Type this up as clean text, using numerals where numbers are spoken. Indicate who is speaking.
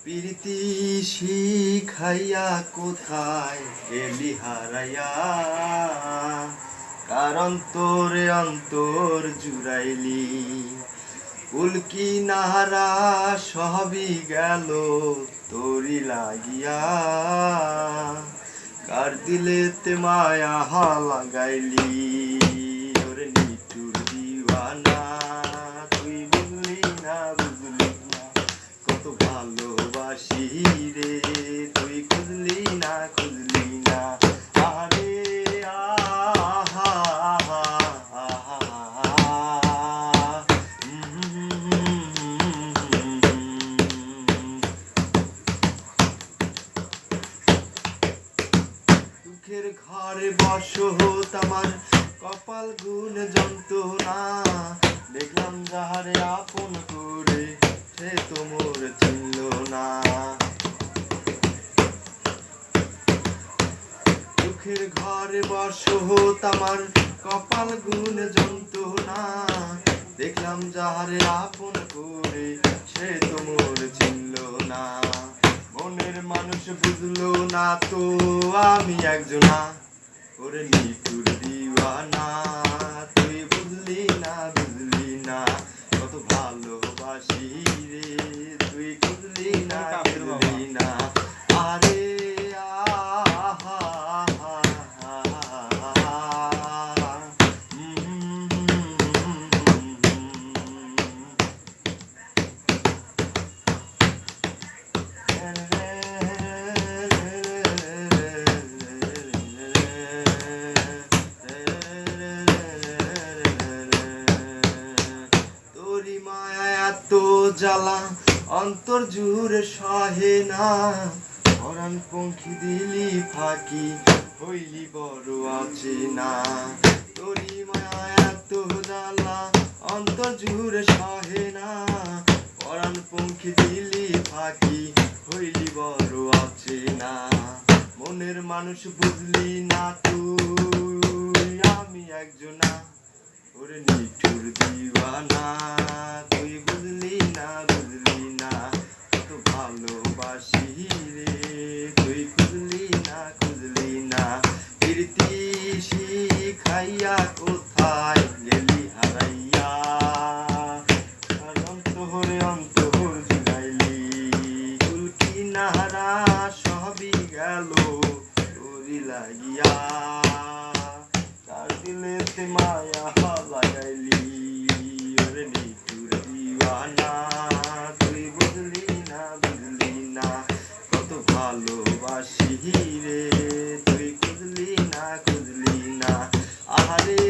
Speaker 1: প্রীতি শিখাইয়া কোথায় গেলি হারাইয়া, কার অন্তরে অন্তর জুড়াইলি। কুলকি নাহারা সবই গেল তোরি লাগিয়া, কার দিলেতে মায়া লাগাইলি। ওরে নিঠুর দিওয়ানা, তুই বুঝলি না বুঝলি না কত ভালোবাসি রে, তুই খুঁজলি না খুঁজলি না। আরে আহা দুঃখের ঘরে বসত আমার কপাল গুণ যন্ত্রণা, দেখলাম যাহারে আপন করে সে তো মোর চিনল না। দুঃখের ঘরে বসত আমার কপাল গুণ যন্ত্রণা, দেখলাম যাহারে আপন করে সে তো মোর চিনল না। মনের মানুষ বুঝলো না তো আমি একজনা, ওরে নিঠুর দিওয়ানা, তুই বুঝলি না বুঝলি না কত ভালোবাসি রে, তুই বুঝলি না বুঝলি না। আরে আহা তোরি মায়া এত জ্বালা অন্তর জুড়ে সহে না, পরাণ পঙ্খী দিলি ফাঁকি হইলি বড় আছে না। তোরি মায়া এত জ্বালা অন্তর জুড়ে সহে না, পরাণ পঙ্খী দিলি ফাঁকি হইলি বড় আছে না। মনের মানুষ বুঝলি না তুই আমি একজনা, ওরে নিঠুর দিওয়ানা, তুই বুঝলি না বুঝলি না কত ভালোবাসি রে, তুই খুঁজলি না খুঁজলি না। প্রীতি শিখাইয়া কোথায় গেলি হারাইয়া, কার অন্তরে অন্তর জুড়াইলি। কুলকি নাহারা সবই গেল তোরি লাগিয়া, কার দিলেতে মায়া লাগাইলি। ওরে নিঠুর দিওয়ানা, তুই বুঝলি না বুঝলি না কত ভালোবাসি রে, তুই খুঁজলি না খুঁজলি না। আহারে